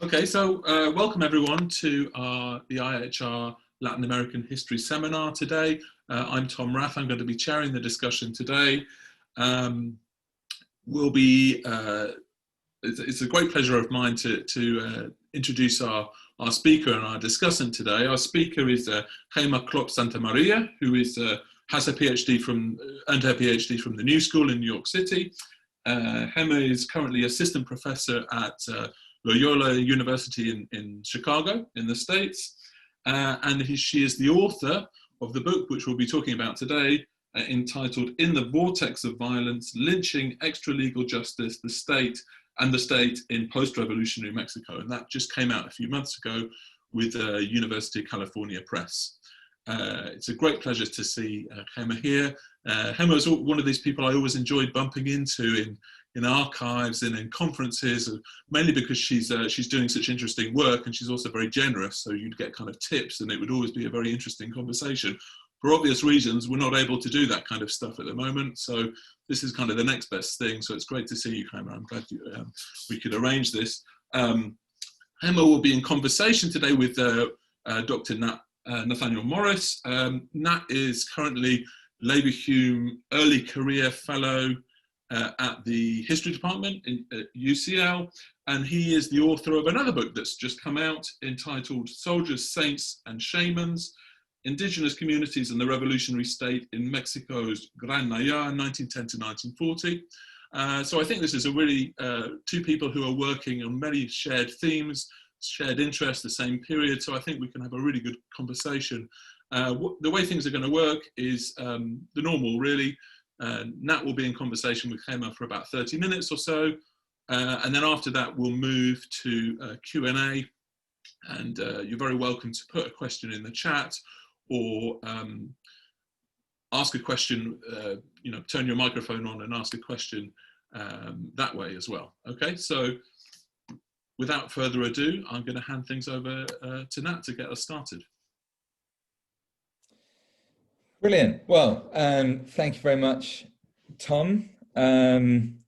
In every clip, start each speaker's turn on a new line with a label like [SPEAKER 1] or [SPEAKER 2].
[SPEAKER 1] Okay, so welcome everyone to the IHR Latin American History Seminar today. I'm Tom Rath. I'm going to be chairing the discussion today. It's a great pleasure of mine to introduce our speaker and our discussant today. Our speaker is Gema Kloppe-Santamaría, who has her PhD earned her PhD from the New School in New York City. Gema is currently assistant professor at Loyola University in Chicago in the States, and she is the author of the book which we'll be talking about today, entitled "In the Vortex of Violence, Lynching, Extralegal Justice, the State in Post-Revolutionary Mexico," and that just came out a few months ago with University of California Press. It's a great pleasure to see Gema here. Gema is one of these people I always enjoyed bumping into in archives and in conferences, mainly because she's doing such interesting work, and she's also very generous, so you'd get kind of tips and it would always be a very interesting conversation. For obvious reasons, we're not able to do that kind of stuff at the moment, so this is kind of the next best thing. So it's great to see you, Gema. I'm glad we could arrange this. Gema will be in conversation today with Dr. Nathaniel Morris. Nat is currently Leverhulme Early Career Fellow at the History Department at UCL, and he is the author of another book that's just come out entitled "Soldiers, Saints and Shamans, Indigenous Communities and the Revolutionary State in Mexico's Gran Naya, 1910 to 1940. So I think this is a really two people who are working on many shared themes, shared interests, the same period, so I think we can have a really good conversation. The way things are going to work is the normal, really. Nat will be in conversation with Gema for about 30 minutes or so, and then after that we'll move to Q&A, and you're very welcome to put a question in the chat or ask a question, turn your microphone on and ask a question that way as well. Okay, so without further ado, I'm going to hand things over to Nat to get us started.
[SPEAKER 2] Brilliant. Well, thank you very much, Tom. And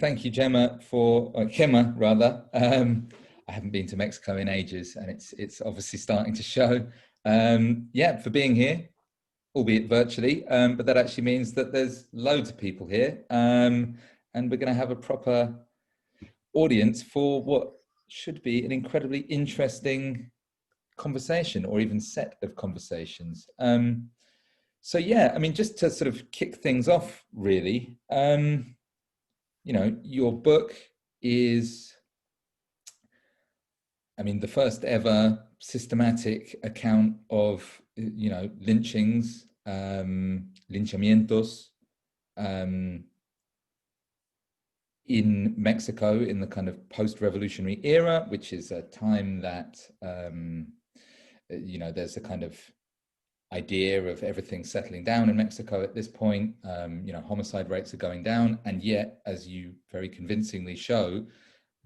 [SPEAKER 2] thank you, Gema, Gema rather. I haven't been to Mexico in ages, and it's obviously starting to show. For being here, albeit virtually, but that actually means that there's loads of people here, and we're going to have a proper audience for what should be an incredibly interesting conversation, or even set of conversations. So yeah, I mean, just to sort of kick things off, really, your book is, I mean, the first ever systematic account of, lynchings, linchamientos, in Mexico in the kind of post-revolutionary era, which is a time that, there's a kind of idea of everything settling down in Mexico at this point. Homicide rates are going down, and yet, as you very convincingly show,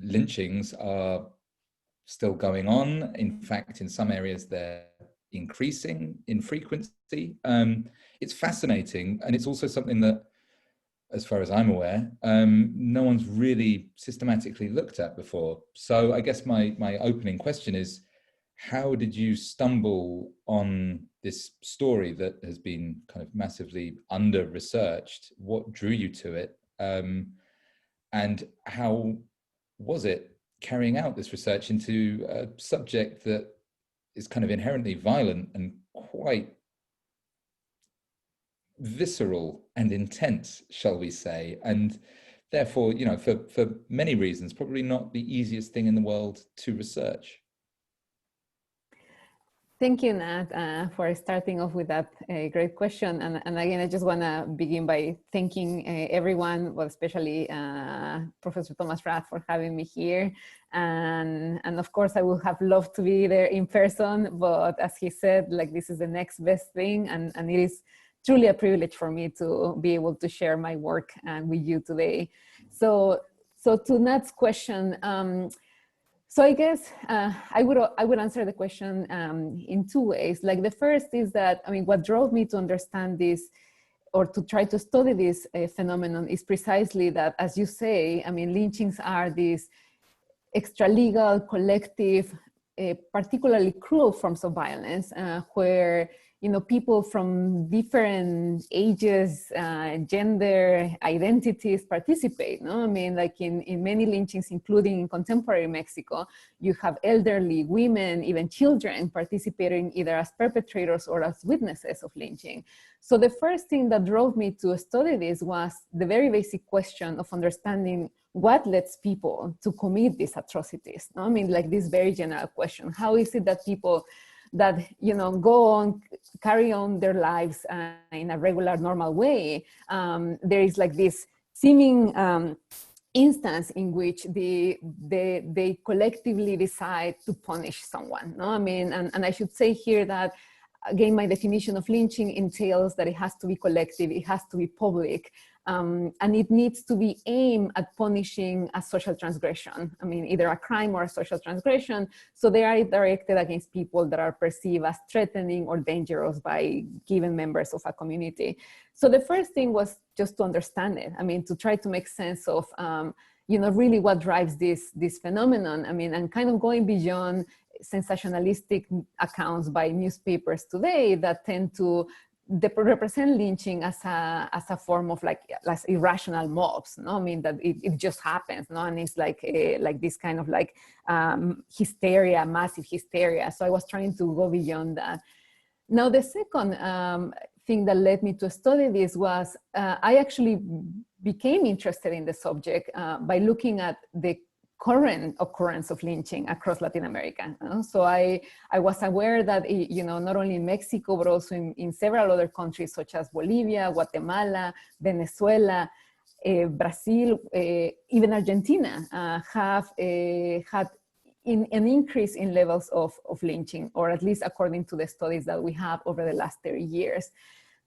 [SPEAKER 2] lynchings are still going on. In fact, in some areas, they're increasing in frequency. It's fascinating, and it's also something that, as far as I'm aware, no one's really systematically looked at before. So I guess my opening question is, how did you stumble on this story that has been kind of massively under-researched? What drew you to it? And how was it carrying out this research into a subject that is kind of inherently violent and quite visceral and intense, shall we say, and therefore, for many reasons, probably not the easiest thing in the world to research?
[SPEAKER 3] Thank you, Nat, for starting off with that great question. And again, I just want to begin by thanking everyone, well, especially Professor Thomas Rath, for having me here. And of course, I would have loved to be there in person, but as he said, this is the next best thing, and it is truly a privilege for me to be able to share my work with you today. So to Nat's question, so I guess I would answer the question in two ways. The first is that, what drove me to understand this, or to try to study this phenomenon, is precisely that, as you say, lynchings are this extralegal, collective, particularly cruel forms of violence, where people from different ages, gender, identities participate. No, I mean, like in many lynchings, including in contemporary Mexico, you have elderly, women, even children participating either as perpetrators or as witnesses of lynching. So the first thing that drove me to study this was the very basic question of understanding what leads people to commit these atrocities. No? I mean, like this very general question: how is it that people that go on, carry on their lives in a regular, normal way, there is like this seeming instance in which they collectively decide to punish someone. No, I mean, and I should say here that, again, my definition of lynching entails that it has to be collective, it has to be public, and it needs to be aimed at punishing a social transgression. I mean, either a crime or a social transgression. So they are directed against people that are perceived as threatening or dangerous by given members of a community. So the first thing was just to understand it. I mean, to try to make sense of, really what drives this phenomenon. I mean, and kind of going beyond sensationalistic accounts by newspapers today that tend to represent lynching as a form of like irrational mobs. No, I mean that it just happens. No, and it's like this kind of like hysteria, massive hysteria. So I was trying to go beyond that. Now the second thing that led me to study this was I actually became interested in the subject by looking at the current occurrence of lynching across Latin America. So I was aware that, not only in Mexico, but also in several other countries such as Bolivia, Guatemala, Venezuela, Brazil, even Argentina have had an increase in levels of lynching, or at least according to the studies that we have over the last 30 years.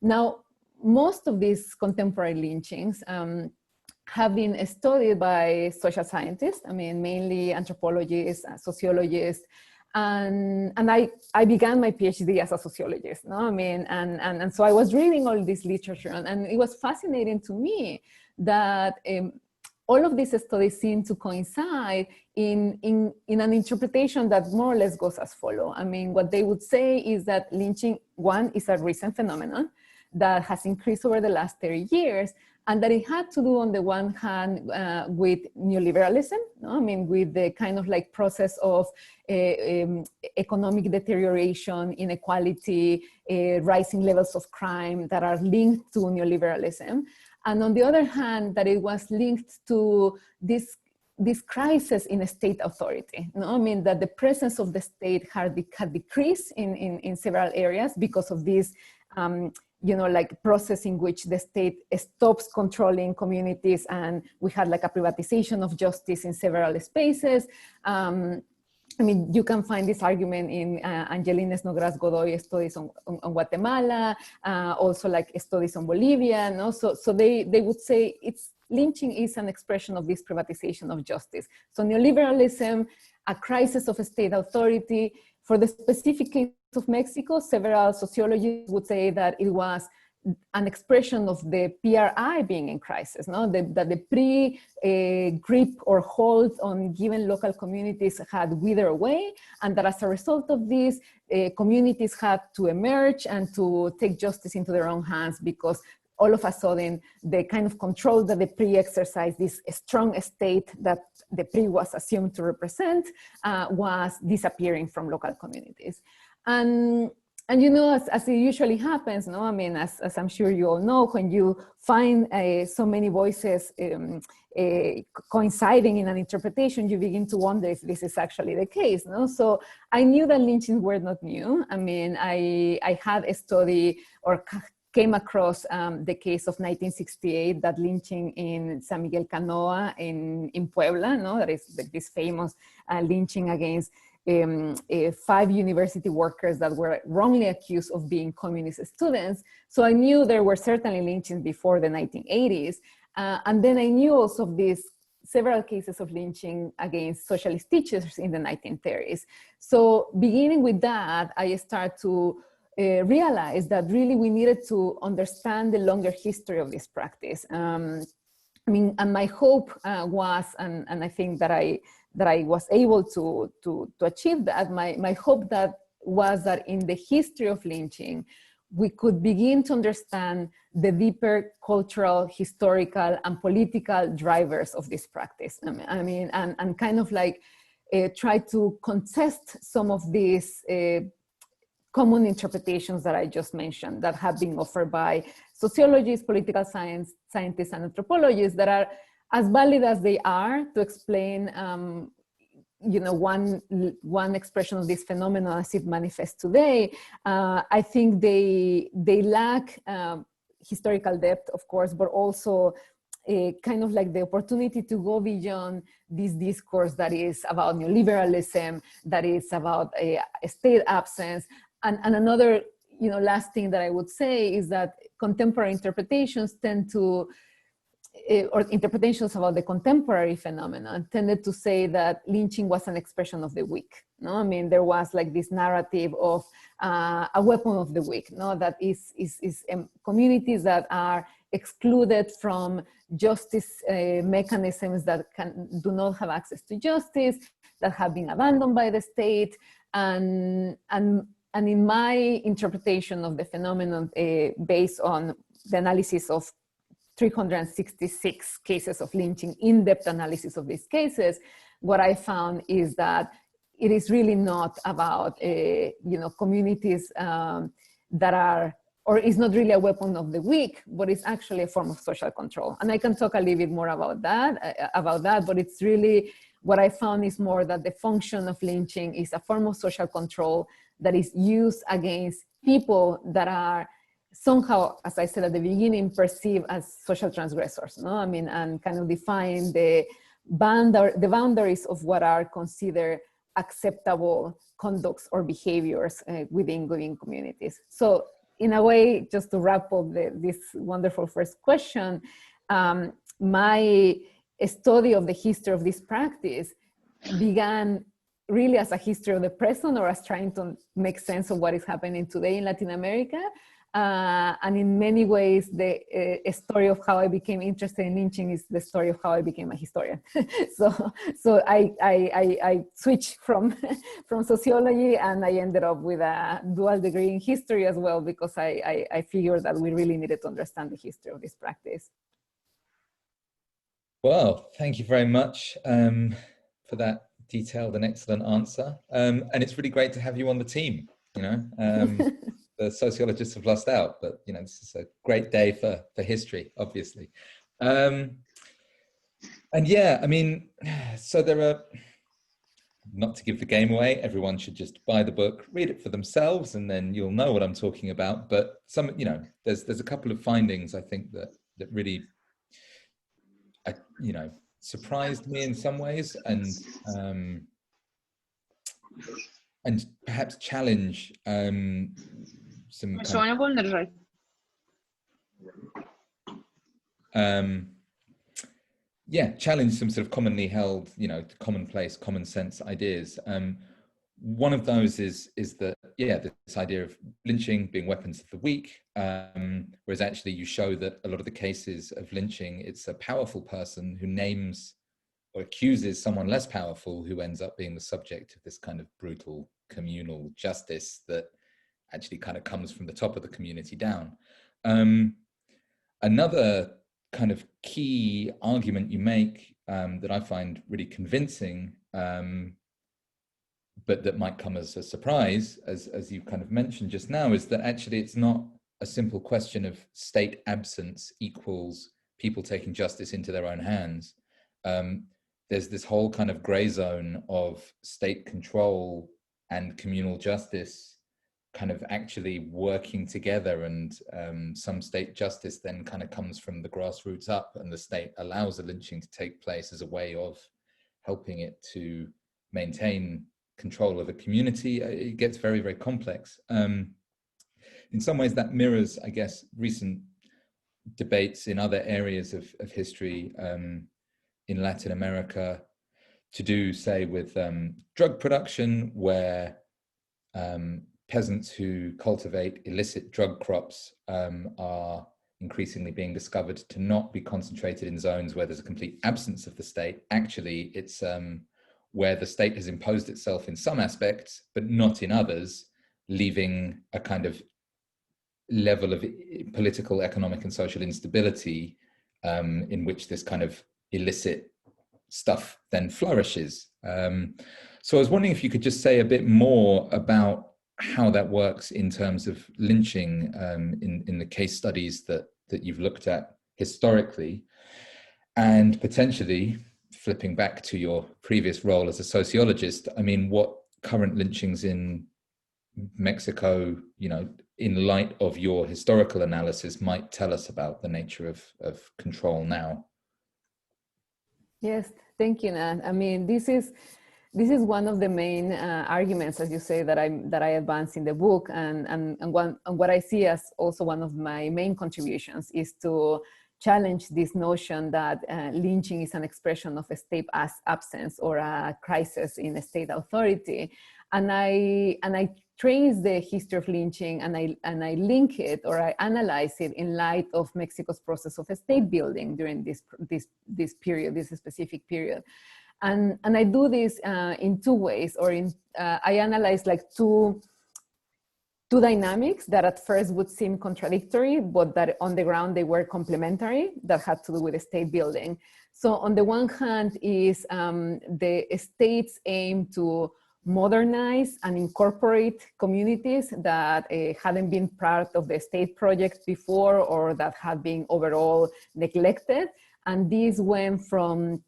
[SPEAKER 3] Now, most of these contemporary lynchings have been studied by social scientists. I mean, mainly anthropologists, sociologists, and I began my PhD as a sociologist. No, I mean, and so I was reading all this literature, and it was fascinating to me that all of these studies seem to coincide in an interpretation that more or less goes as follows. I mean, what they would say is that lynching, one, is a recent phenomenon that has increased over the last 30 years, and that it had to do, on the one hand, with neoliberalism, no? I mean, with the kind of like process of economic deterioration, inequality, rising levels of crime that are linked to neoliberalism. And on the other hand, that it was linked to this crisis in state authority. No? I mean, that the presence of the state had decreased in several areas because of this like process in which the state stops controlling communities, and we had like a privatization of justice in several spaces. I mean, you can find this argument in Angelina Snodgrass Godoy studies on Guatemala, also like studies on Bolivia. No? So they would say lynching is an expression of this privatization of justice. So neoliberalism, a crisis of state authority. For the specific case of Mexico, several sociologists would say that it was an expression of the PRI being in crisis, no? That the pre-grip or hold on given local communities had withered away, and that as a result of this, communities had to emerge and to take justice into their own hands, because all of a sudden, the kind of control that the PRI exercised, this strong state that the PRI was assumed to represent, was disappearing from local communities. And as it usually happens, no? I mean, as I'm sure you all know, when you find so many voices coinciding in an interpretation, you begin to wonder if this is actually the case, no? So I knew that lynchings were not new. I mean, I had a study or came across the case of 1968, that lynching in San Miguel Canoa in Puebla, no? That is this famous lynching against 5 university workers that were wrongly accused of being communist students. So I knew there were certainly lynchings before the 1980s. And then I knew also of these several cases of lynching against socialist teachers in the 1930s. So beginning with that, I started to realize that really we needed to understand the longer history of this practice. I mean, and my hope was, and I think that that I was able to achieve that. My hope was that in the history of lynching, we could begin to understand the deeper cultural, historical, and political drivers of this practice. I mean, and kind of like try to contest some of these common interpretations that I just mentioned that have been offered by sociologists, political scientists, and anthropologists that are as valid as they are to explain one expression of this phenomenon as it manifests today. I think they lack historical depth, of course, but also kind of like the opportunity to go beyond this discourse that is about neoliberalism, that is about a state absence. And another, last thing that I would say is that contemporary interpretations tend to, or interpretations about the contemporary phenomenon tended to say that lynching was an expression of the weak. No, I mean, there was like this narrative of a weapon of the weak. No, that is communities that are excluded from justice mechanisms, that do not have access to justice, that have been abandoned by the state, and in my interpretation of the phenomenon, based on the analysis of 366 cases of lynching, in-depth analysis of these cases, what I found is that it is really not about, communities that are, or it's not really a weapon of the weak, but it's actually a form of social control. And I can talk a little bit more about that, but it's really, what I found is more that the function of lynching is a form of social control that is used against people that are somehow, as I said at the beginning, perceived as social transgressors, no? I mean, and kind of define the boundaries of what are considered acceptable conducts or behaviors within communities. So in a way, just to wrap up this wonderful first question, my study of the history of this practice began really as a history of the present, or as trying to make sense of what is happening today in Latin America. And in many ways, the story of how I became interested in lynching is the story of how I became a historian. so I switched from sociology, and I ended up with a dual degree in history as well, because I figured that we really needed to understand the history of this practice.
[SPEAKER 2] Well, thank you very much for that detailed and excellent answer. And it's really great to have you on the team, The sociologists have lost out, but this is a great day for history, obviously. And yeah, I mean, so there are, not to give the game away, everyone should just buy the book, read it for themselves, and then you'll know what I'm talking about. But some, there's a couple of findings I think that really, surprised me in some ways, and perhaps challenge some challenge some sort of commonly held, commonplace, common sense ideas. One of those is that, this idea of lynching being weapons of the weak, whereas actually you show that a lot of the cases of lynching, it's a powerful person who names or accuses someone less powerful who ends up being the subject of this kind of brutal communal justice that actually kind of comes from the top of the community down. Another kind of key argument you make that I find really convincing, but that might come as a surprise, as you kind of mentioned just now, is that actually it's not a simple question of state absence equals people taking justice into their own hands. There's this whole kind of gray zone of state control and communal justice kind of actually working together, and some state justice then kind of comes from the grassroots up, and the state allows a lynching to take place as a way of helping it to maintain control of a community. It gets very, very complex. In some ways that mirrors, I guess, recent debates in other areas of history in Latin America, to do, say, with drug production, where peasants who cultivate illicit drug crops are increasingly being discovered to not be concentrated in zones where there's a complete absence of the state. Actually, it's where the state has imposed itself in some aspects, but not in others, leaving a kind of level of political, economic, and social instability in which this kind of illicit stuff then flourishes. So I was wondering if you could just say a bit more about how that works in terms of lynching in the case studies that you've looked at historically, and potentially flipping back to your previous role as a sociologist. I mean, what current lynchings in Mexico, you know, in light of your historical analysis, might tell us about the nature of control now.
[SPEAKER 3] Yes, thank you, Nat. I mean, this is one of the main arguments, as you say, that I advance in the book, and what I see as also one of my main contributions is to challenge this notion that lynching is an expression of a state absence or a crisis in a state authority, and I trace the history of lynching and I link it, or I analyze it in light of Mexico's process of state building during this period, this specific period. And I do this in two ways, or I analyze like two dynamics that at first would seem contradictory, but that on the ground they were complementary, that had to do with the state building. So on the one hand is the state's aim to modernize and incorporate communities that hadn't been part of the state project before, or that had been overall neglected. And these went from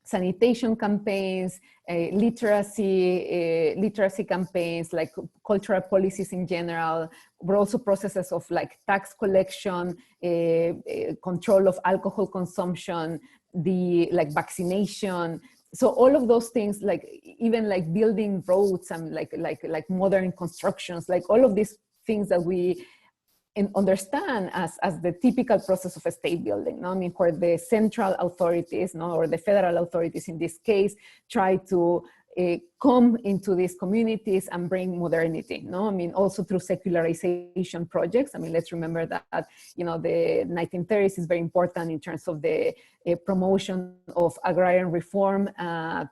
[SPEAKER 3] sanitation campaigns, literacy campaigns, like cultural policies in general, but also processes of like tax collection, control of alcohol consumption, the like vaccination. So all of those things, like even like building roads and like modern constructions, like all of these things that we understand as the typical process of a state building. No? I mean, where the central authorities, no, or the federal authorities in this case, try to come into these communities and bring modernity. No, I mean, also through secularization projects. I mean, let's remember that, you know, the 1930s is very important in terms of the promotion of agrarian reform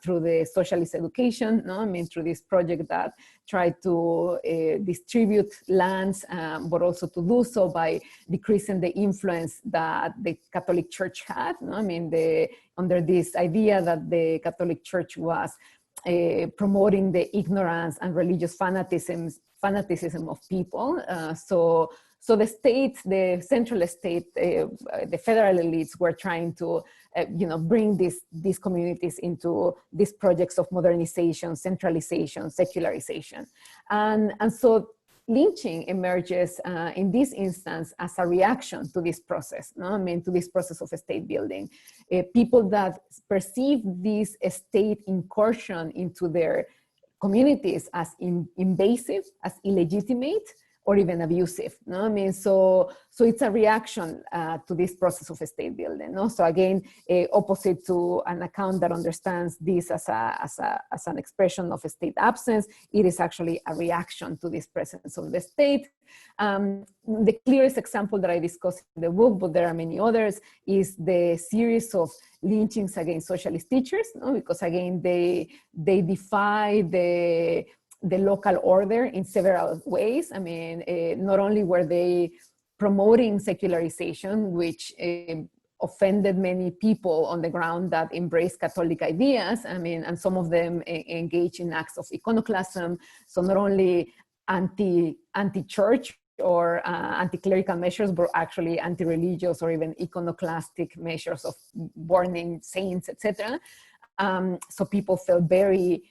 [SPEAKER 3] through the socialist education. No, I mean, through this project that tried to distribute lands, but also to do so by decreasing the influence that the Catholic Church had. No, I mean, under this idea that the Catholic Church was promoting the ignorance and religious fanaticism of people. So the state, the central state, the federal elites were trying to, bring these communities into these projects of modernization, centralization, secularization. And so lynching emerges in this instance as a reaction to this process, no? I mean, to this process of state building. People that perceive this state incursion into their communities as invasive, as illegitimate, or even abusive. No? I mean, so it's a reaction to this process of state building. No? So again, opposite to an account that understands this as an expression of a state absence, it is actually a reaction to this presence of the state. The clearest example that I discuss in the book, but there are many others, is the series of lynchings against socialist teachers, no? Because again, they defy the local order in several ways. I mean, not only were they promoting secularization, which offended many people on the ground that embraced Catholic ideas, I mean, and some of them engaged in acts of iconoclasm. So not only anti-church or anti-clerical measures, but actually anti-religious or even iconoclastic measures of burning saints, etc. So people felt very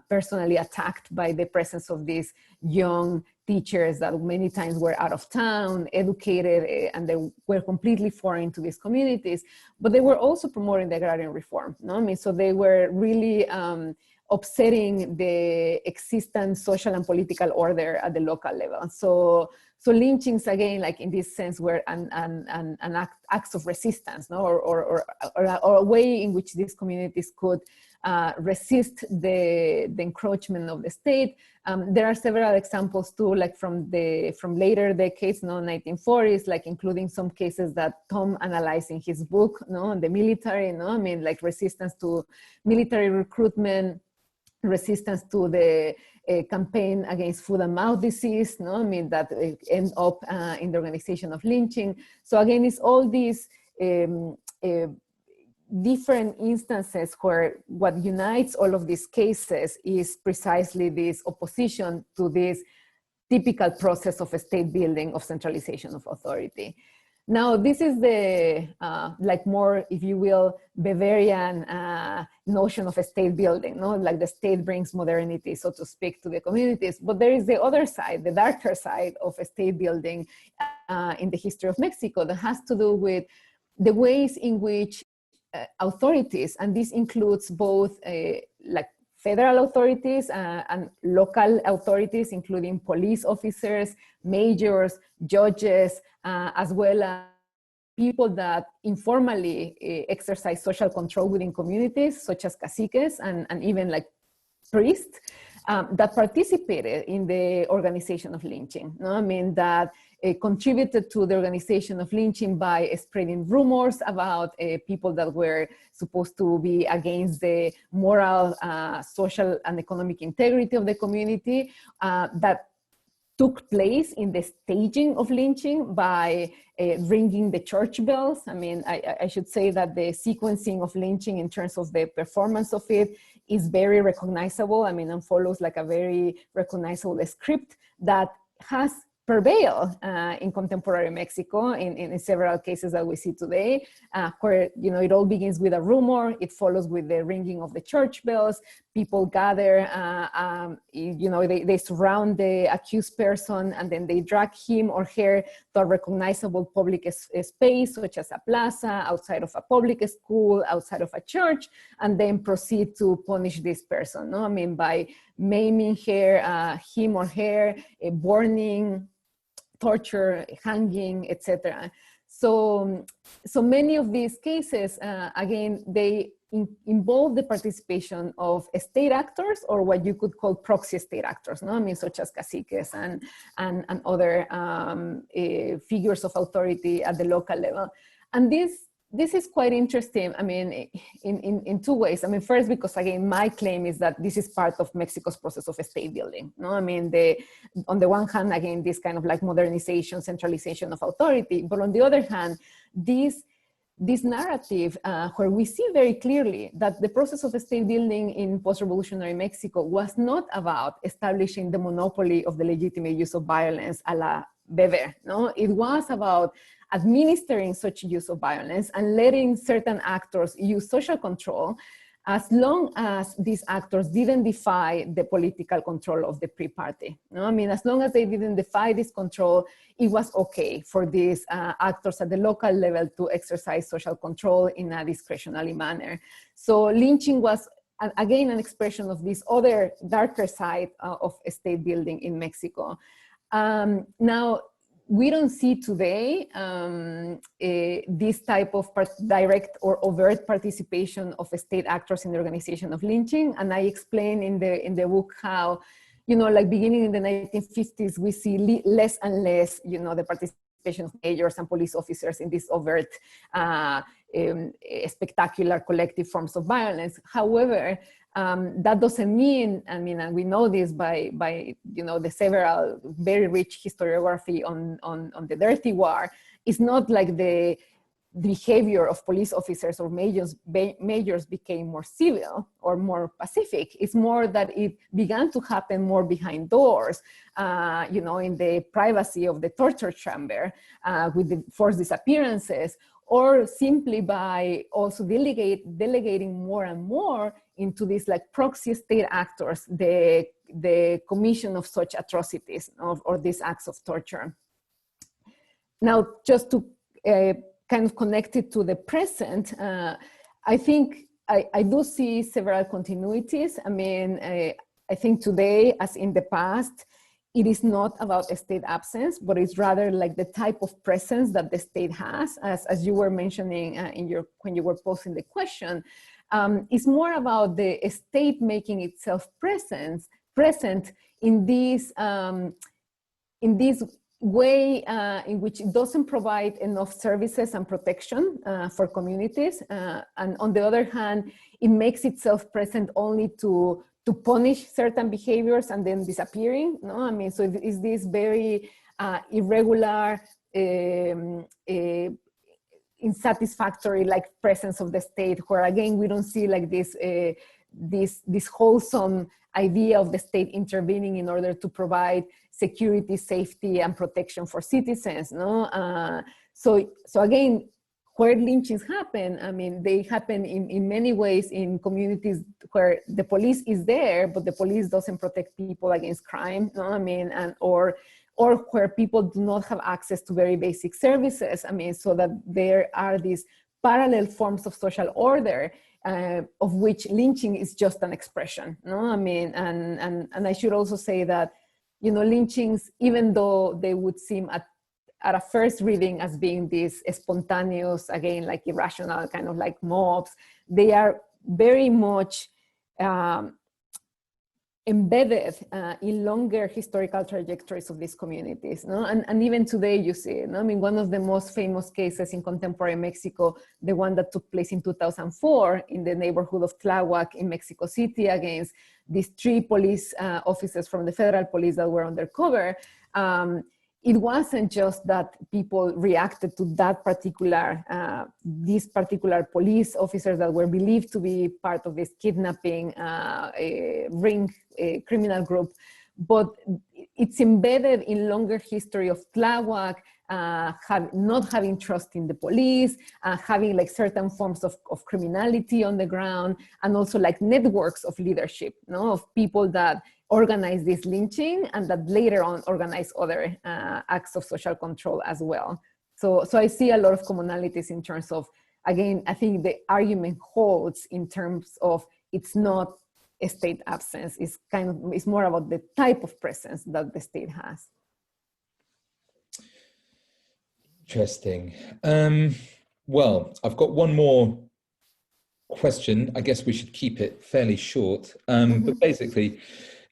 [SPEAKER 3] personally attacked by the presence of these young teachers that many times were out of town, educated, and they were completely foreign to these communities. But they were also promoting the agrarian reform. No? I mean, so they were really upsetting the existing social and political order at the local level. So lynchings, again, like in this sense, were acts of resistance, no? or a way in which these communities could resist the encroachment of the state. There are several examples too, like from later decades, 1940s, like including some cases that Tom analyzed in his book, the military, I mean, like resistance to military recruitment, resistance to the campaign against foot and mouth disease, I mean, that end up in the organization of lynching. So again, it's all these different instances where what unites all of these cases is precisely this opposition to this typical process of state building, of centralization of authority. Now, this is the, like more, if you will, Bavarian notion of a state building, like the state brings modernity, so to speak, to the communities. But there is the other side, the darker side of a state building in the history of Mexico that has to do with the ways in which authorities, and this includes both like federal authorities and local authorities, including police officers, mayors, judges, as well as people that informally exercise social control within communities, such as caciques and even like priests, that participated in the organization of lynching. I mean, that contributed to the organization of lynching by spreading rumors about people that were supposed to be against the moral, social, and economic integrity of the community, that took place in the staging of lynching by ringing the church bells. I mean, I should say that the sequencing of lynching in terms of the performance of it is very recognizable. I mean, and follows like a very recognizable script that has prevailed in contemporary Mexico in several cases that we see today, where, it all begins with a rumor, it follows with the ringing of the church bells, people gather, they surround the accused person, and then they drag him or her to a recognizable public space, such as a plaza, outside of a public school, outside of a church, and then proceed to punish this person, I mean, by maiming her, him or her, burning, torture, hanging, etc. So many of these cases, again, they involve the participation of state actors, or what you could call proxy state actors, I mean, such as caciques and other figures of authority at the local level. And this is quite interesting, I mean, in two ways. I mean, first, because again, my claim is that this is part of Mexico's process of state building. I mean, on the one hand, again, this kind of like modernization, centralization of authority, but on the other hand, this narrative where we see very clearly that the process of state building in post-revolutionary Mexico was not about establishing the monopoly of the legitimate use of violence a la Weber, It was about administering such use of violence and letting certain actors use social control, as long as these actors didn't defy the political control of the pre-party. I mean, as long as they didn't defy this control, it was okay for these actors at the local level to exercise social control in a discretionary manner. So lynching was, again, an expression of this other darker side of state building in Mexico. Now, we don't see today this type of direct or overt participation of state actors in the organization of lynching. And I explain in the book how, like beginning in the 1950s, we see less and less, the participation of mayors and police officers in these overt, spectacular collective forms of violence. However, that doesn't mean, I mean, and we know this by the several very rich historiography on the dirty war, it's not like the behavior of police officers or mayors became more civil or more pacific. It's more that it began to happen more behind doors, in the privacy of the torture chamber, with the forced disappearances, or simply by also delegating more and more into these like proxy state actors, the commission of such atrocities or these acts of torture. Now, just to kind of connect it to the present, I think I do see several continuities. I mean, I think today, as in the past, it is not about a state absence, but it's rather like the type of presence that the state has, as you were mentioning when you were posing the question. It's more about the state making itself present in this way in which it doesn't provide enough services and protection for communities. And on the other hand, it makes itself present only to punish certain behaviors and then disappearing. No, I mean, so it is this very irregular, unsatisfactory like presence of the state, where again we don't see like this this wholesome idea of the state intervening in order to provide security, safety, and protection for citizens. No, so again, where lynchings happen, I mean, they happen in many ways in communities where the police is there, but the police doesn't protect people against crime. No, I mean, or where people do not have access to very basic services. I mean, so that there are these parallel forms of social order of which lynching is just an expression. No, I mean, and I should also say that, you know, lynchings, even though they would seem at a first reading as being these spontaneous, again, like irrational kind of like mobs, they are very much embedded in longer historical trajectories of these communities. No? And even today you see it. No? I mean, one of the most famous cases in contemporary Mexico, the one that took place in 2004 in the neighborhood of Tláhuac in Mexico City against these 3 police officers from the federal police that were undercover. It wasn't just that people reacted to that particular, these particular police officers that were believed to be part of this kidnapping ring criminal group, but it's embedded in longer history of Tláhuac, not having trust in the police, having like certain forms of criminality on the ground, and also like networks of leadership, no, of people that organize this lynching and that later on organize other acts of social control as well. So I see a lot of commonalities in terms of, again, I think the argument holds in terms of it's not a state absence, it's more about the type of presence that the state has.
[SPEAKER 2] Interesting. Well, I've got one more question. I guess we should keep it fairly short, but basically,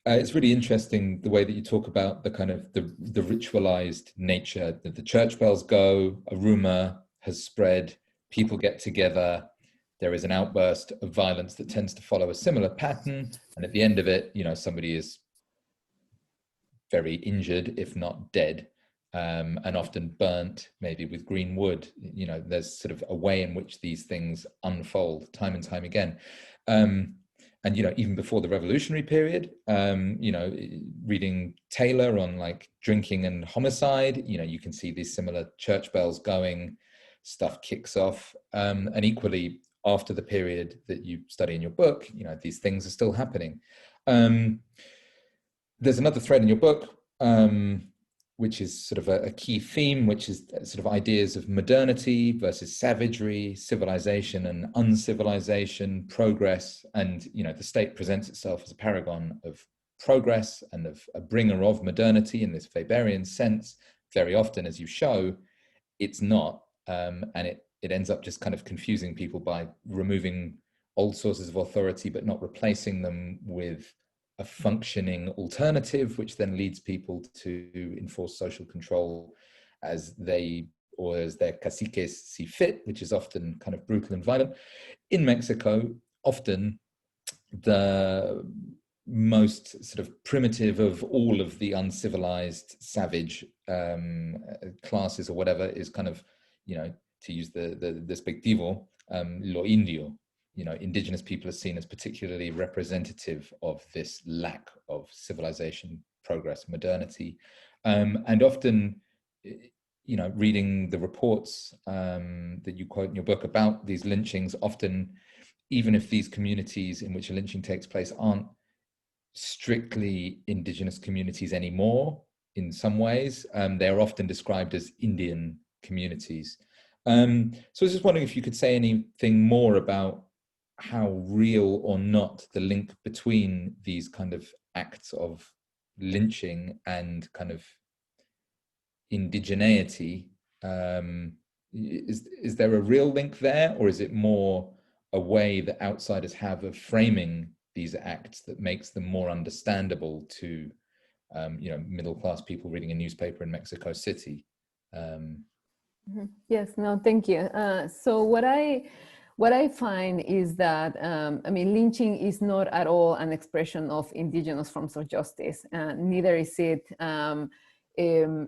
[SPEAKER 2] it's really interesting the way that you talk about the kind of the ritualized nature, that the church bells go, a rumor has spread, people get together, there is an outburst of violence that tends to follow a similar pattern, and at the end of it, you know, somebody is very injured, if not dead, and often burnt, maybe with green wood. You know, there's sort of a way in which these things unfold time and time again. And, you know, even before the revolutionary period, you know, reading Taylor on like drinking and homicide, you know, you can see these similar church bells going, stuff kicks off. And equally, after the period that you study in your book, you know, these things are still happening. There's another thread in your book, which is sort of a key theme, which is sort of ideas of modernity versus savagery, civilization and uncivilization, progress. And, you know, the state presents itself as a paragon of progress and of a bringer of modernity in this Weberian sense. Very often, as you show, it's not. And it ends up just kind of confusing people by removing old sources of authority, but not replacing them with a functioning alternative, which then leads people to enforce social control as they, or as their caciques see fit, which is often kind of brutal and violent. In Mexico, often the most sort of primitive of all of the uncivilized, savage classes or whatever is kind of, you know, to use the despectivo, lo indio. You know, indigenous people are seen as particularly representative of this lack of civilization, progress, modernity. And often, you know, reading the reports that you quote in your book about these lynchings, often, even if these communities in which a lynching takes place aren't strictly indigenous communities anymore, in some ways, they're often described as Indian communities. So I was just wondering if you could say anything more about how real or not the link between these kind of acts of lynching and kind of indigeneity, is there a real link there, or is it more a way that outsiders have of framing these acts that makes them more understandable to middle-class people reading a newspaper in Mexico City.
[SPEAKER 3] Yes, no, thank you. So what I find is that, I mean, lynching is not at all an expression of indigenous forms of justice. Neither is it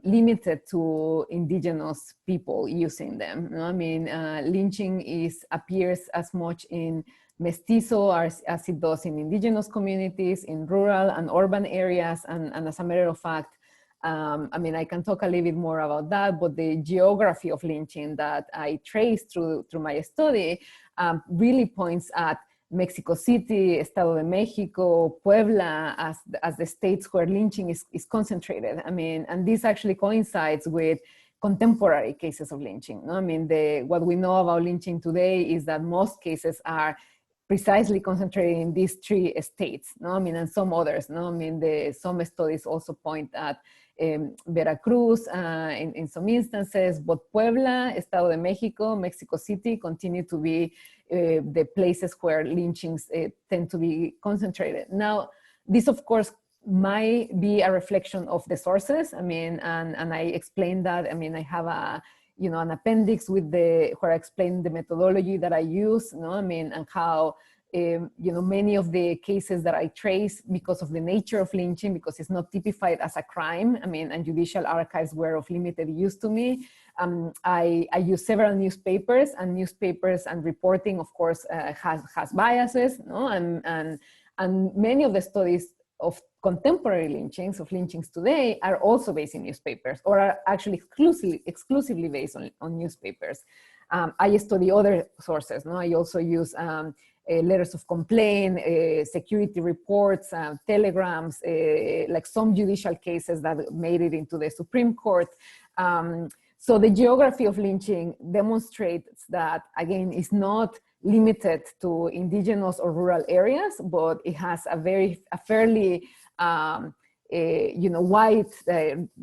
[SPEAKER 3] limited to indigenous people using them. I mean, lynching appears as much in mestizo as it does in indigenous communities, in rural and urban areas, and as a matter of fact, I mean, I can talk a little bit more about that, but the geography of lynching that I traced through my study really points at Mexico City, Estado de Mexico, Puebla as the states where lynching is concentrated. I mean, and this actually coincides with contemporary cases of lynching. No? I mean, what we know about lynching today is that most cases are precisely concentrated in these three states. No? I mean, and some others. No? I mean, some studies also point at Veracruz in some instances, but Puebla, Estado de Mexico, Mexico City continue to be the places where lynchings tend to be concentrated. Now, this of course might be a reflection of the sources. I mean, and I explained that. I mean, I have an appendix with where I explain the methodology that I use. No, I mean, and how many of the cases that I trace, because of the nature of lynching, because it's not typified as a crime, I mean, and judicial archives were of limited use to me. I use several newspapers and reporting, of course, has biases, no? And many of the studies of contemporary lynchings, of lynchings today, are also based in newspapers, or are actually exclusively based on newspapers. I study other sources, no? I also use letters of complaint, security reports, telegrams, like some judicial cases that made it into the Supreme Court. So the geography of lynching demonstrates that, again, it's not limited to indigenous or rural areas, but it has a fairly wide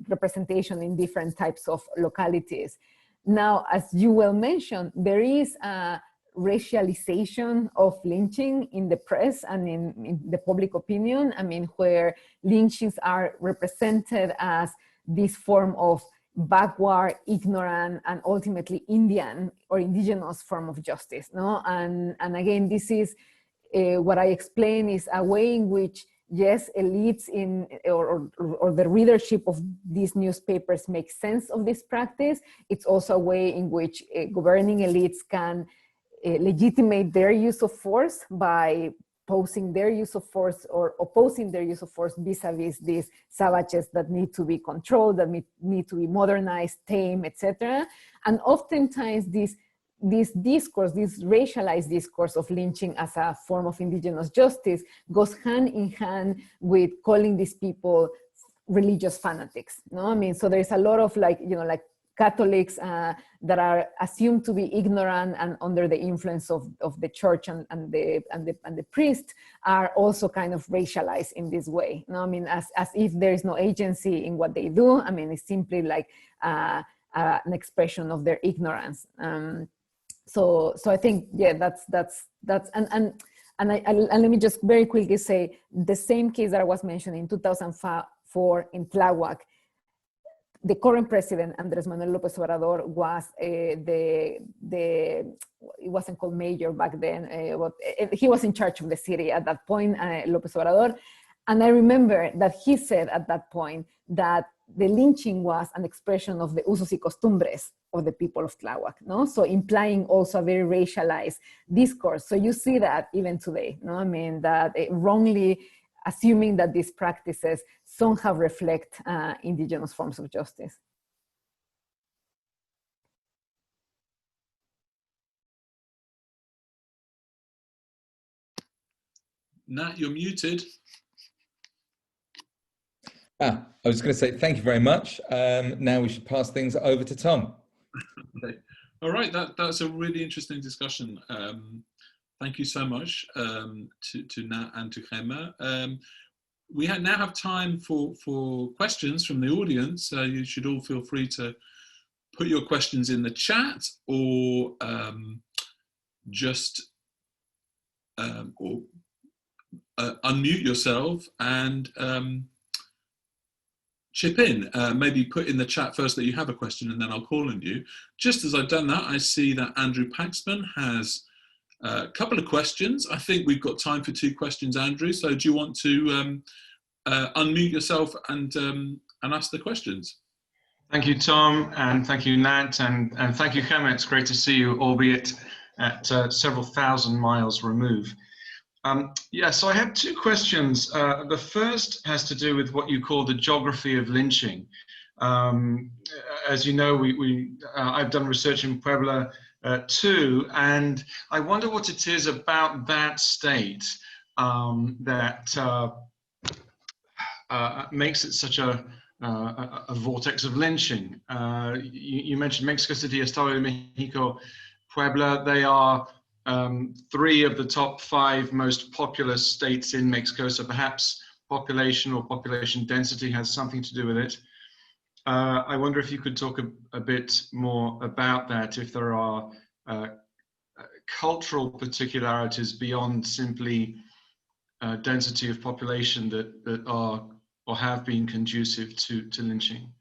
[SPEAKER 3] representation in different types of localities. Now, as you well mentioned, there is a racialization of lynching in the press and in the public opinion. I mean, where lynchings are represented as this form of backward, ignorant, and ultimately Indian or indigenous form of justice. No, and again, this is what I explain is a way in which, yes, elites or the readership of these newspapers make sense of this practice. It's also a way in which governing elites can legitimate their use of force by posing their use of force or opposing their use of force vis-a-vis these savages that need to be controlled, that need to be modernized, tamed, etc. And oftentimes this discourse, this racialized discourse of lynching as a form of indigenous justice goes hand in hand with calling these people religious fanatics. No, I mean, so there's a lot of like Catholics that are assumed to be ignorant and under the influence of the church and the priest are also kind of racialized in this way. No, I mean, as if there is no agency in what they do. I mean, it's simply like an expression of their ignorance. So I think, yeah, that's and let me just very quickly say the same case that I was mentioning in 2004 in Tláhuac. The current president, Andrés Manuel López Obrador, was it wasn't called mayor back then, but he was in charge of the city at that point, López Obrador. And I remember that he said at that point that the lynching was an expression of the usos y costumbres of the people of Tláhuac, no? So implying also a very racialized discourse. So you see that even today, no? I mean, that wrongly assuming that these practices somehow reflect indigenous forms of justice.
[SPEAKER 1] Nat, you're muted.
[SPEAKER 2] I was going to say thank you very much. Now we should pass things over to Tom.
[SPEAKER 1] Okay. All right, that's a really interesting discussion. Thank you so much to Nat and to Gema. We now have time for questions from the audience. You should all feel free to put your questions in the chat or just unmute yourself and chip in. Maybe put in the chat first that you have a question, and then I'll call on you. Just as I've done that, I see that Andrew Paxman has a couple of questions. I think we've got time for 2 questions, Andrew. So do you want to unmute yourself and ask the questions?
[SPEAKER 4] Thank you, Tom, and thank you, Nat, and thank you, Gema. It's great to see you, albeit at several thousand miles remove. Yeah, so I have 2 questions. The first has to do with what you call the geography of lynching. As you know, I've done research in Puebla too, and I wonder what it is about that state that makes it such a vortex of lynching. You mentioned Mexico City, Estado de Mexico, Puebla. They are 3 of the top 5 most populous states in Mexico, so perhaps population or population density has something to do with it. I wonder if you could talk a bit more about that, if there are cultural particularities beyond simply density of population that are or have been conducive to lynching.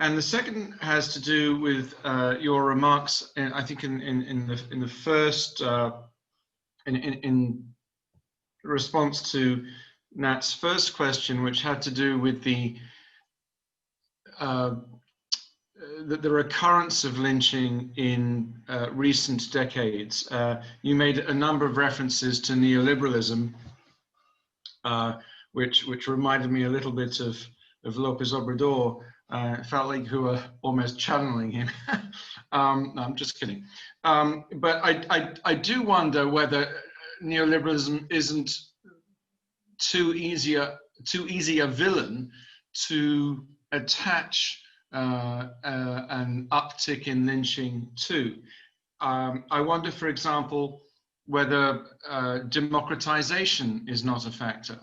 [SPEAKER 4] And the second has to do with your remarks, I think in the first, in response to Nat's first question, which had to do with the recurrence of lynching in recent decades. You made a number of references to neoliberalism, which reminded me a little bit of López Obrador. Felt like you were almost channeling him. No, I'm just kidding. But I do wonder whether neoliberalism isn't too easy a villain to attach an uptick in lynching to. I wonder, for example, whether democratization is not a factor.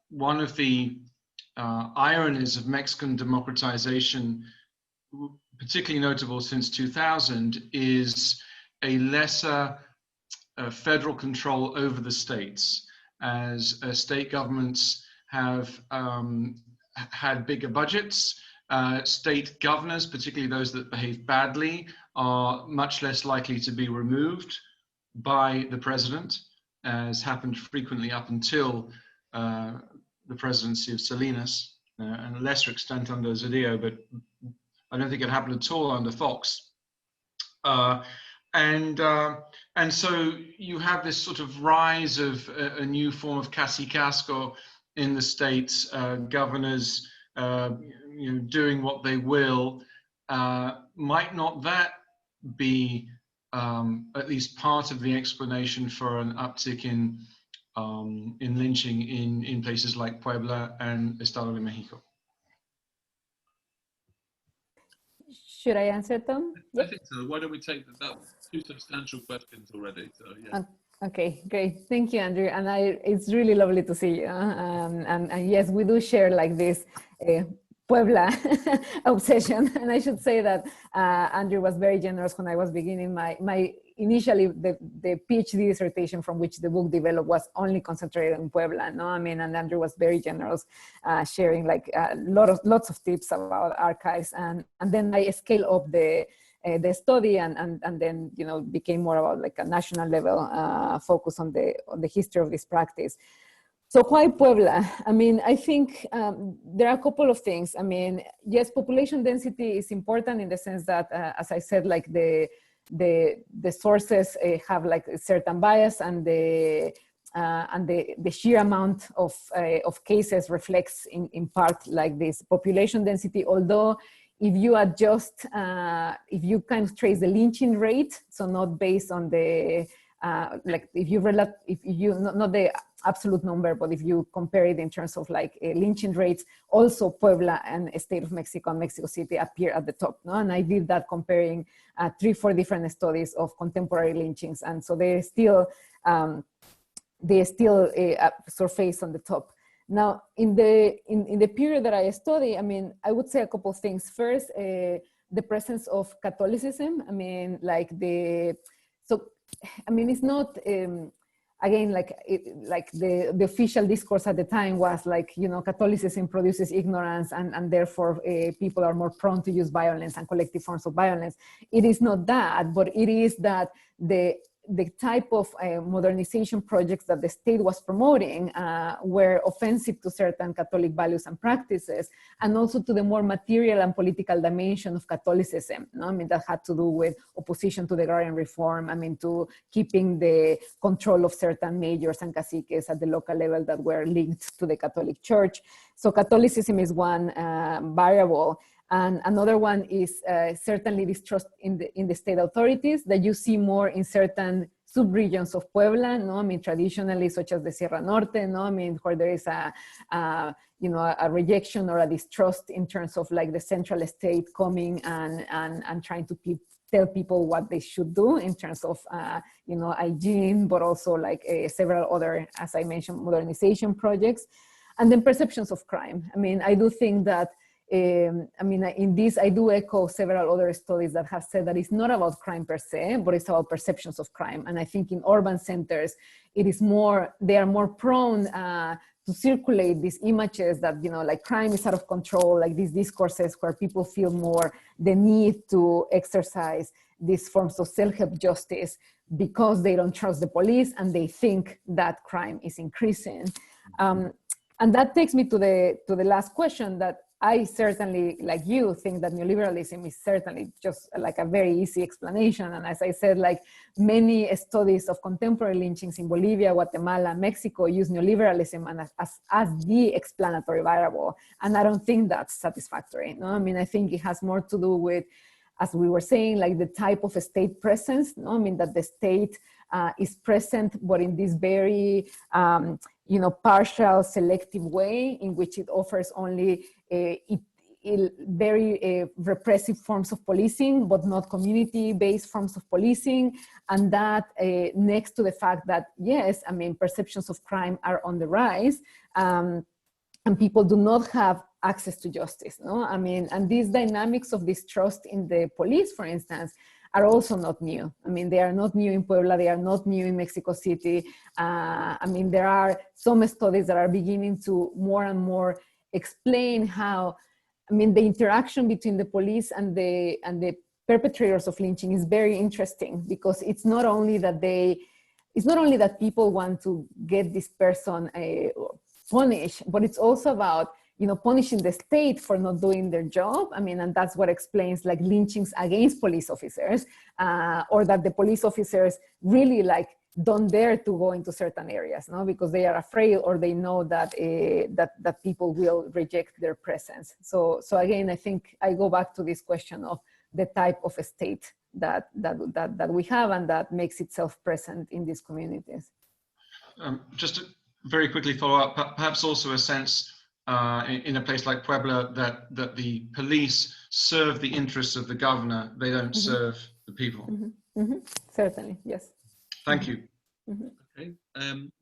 [SPEAKER 4] One of the ironies of Mexican democratization, particularly notable since 2000, is a lesser federal control over the states, as state governments have had bigger budgets. State governors, particularly those that behave badly, are much less likely to be removed by the president, as happened frequently up until the presidency of Salinas, and a lesser extent under Zedillo, but I don't think it happened at all under Fox. And so you have this sort of rise of a new form of cacicazgo in the states, governors doing what they will. Might not that be at least part of the explanation for an uptick in lynching in places like Puebla and Estado de Mexico?
[SPEAKER 3] Should I answer, Tom?
[SPEAKER 1] Yep. I think so. Why don't we take that 2 substantial questions already? So yeah.
[SPEAKER 3] Okay, great. Thank you, Andrew. And it's really lovely to see you. And yes, we do share like this Puebla obsession. And I should say that Andrew was very generous when I was beginning my initially the PhD dissertation from which the book developed was only concentrated in Puebla. No, I mean, and Andrew was very generous, sharing like lots of tips about archives, and then I scaled up the study and then became more about like a national level focus on the history of this practice. So why Puebla? I mean, I think there are a couple of things. I mean, yes, population density is important in the sense that, as I said, like the sources have like a certain bias, and the sheer amount of cases reflects in part like this population density. Although if you adjust, if you kind of trace the lynching rate, so not based on the like if you not the absolute number, but if you compare it in terms of like lynching rates, also Puebla and State of Mexico and Mexico City appear at the top. No? And I did that comparing 3-4 different studies of contemporary lynchings, and so they still surface on the top. Now, in the period that I study, I mean, I would say a couple of things. First, the presence of Catholicism. I mean, like it's not. again, like the official discourse at the time was like, you know, Catholicism produces ignorance, and therefore people are more prone to use violence and collective forms of violence. It is not that, but it is that the type of modernization projects that the state was promoting were offensive to certain Catholic values and practices, and also to the more material and political dimension of Catholicism. No? I mean, that had to do with opposition to the agrarian reform, I mean, to keeping the control of certain mayors and caciques at the local level that were linked to the Catholic Church. So Catholicism is one variable. And another one is certainly distrust in the state authorities that you see more in certain sub-regions of Puebla, no? I mean, traditionally, such as the Sierra Norte, no? I mean, where there is you know, a rejection or a distrust in terms of like the central state coming and trying to tell people what they should do in terms of, you know, hygiene, but also like several other, as I mentioned, modernization projects. And then perceptions of crime. I mean, I do think that I mean, in this, I do echo several other studies that have said that it's not about crime per se, but it's about perceptions of crime. And I think in urban centers, it is more, they are more prone to circulate these images that, you know, like crime is out of control, like these discourses where people feel more the need to exercise these forms of self-help justice because they don't trust the police and they think that crime is increasing. And that takes me to the last question, that I certainly, like you, think that neoliberalism is certainly just like a very easy explanation. And as I said, like many studies of contemporary lynchings in Bolivia, Guatemala, Mexico use neoliberalism and as the explanatory variable. And I don't think that's satisfactory. No? I mean, I think it has more to do with, as we were saying, like the type of state presence. No? I mean, that the state is present, but in this very, you know, partial, selective way in which it offers only very repressive forms of policing, but not community-based forms of policing. And that next to the fact that, yes, I mean, perceptions of crime are on the rise, and people do not have access to justice, no? I mean, and these dynamics of distrust in the police, for instance, are also not new. I mean, they are not new in Puebla, they are not new in Mexico City. I mean, there are some studies that are beginning to more and more explain how, I mean, the interaction between the police and the perpetrators of lynching is very interesting, because it's not only that people want to get this person punished, but it's also about, you know, punishing the state for not doing their job. I mean, and that's what explains like lynchings against police officers, or that the police officers really like don't dare to go into certain areas, no, because they are afraid, or they know that that people will reject their presence. So again, I think I go back to this question of the type of a state that we have, and that makes itself present in these communities.
[SPEAKER 4] Just to very quickly follow up, perhaps also a sense in a place like Puebla that the police serve the interests of the governor, they don't serve the people.
[SPEAKER 3] Certainly, yes.
[SPEAKER 4] Thank you.
[SPEAKER 1] Okay,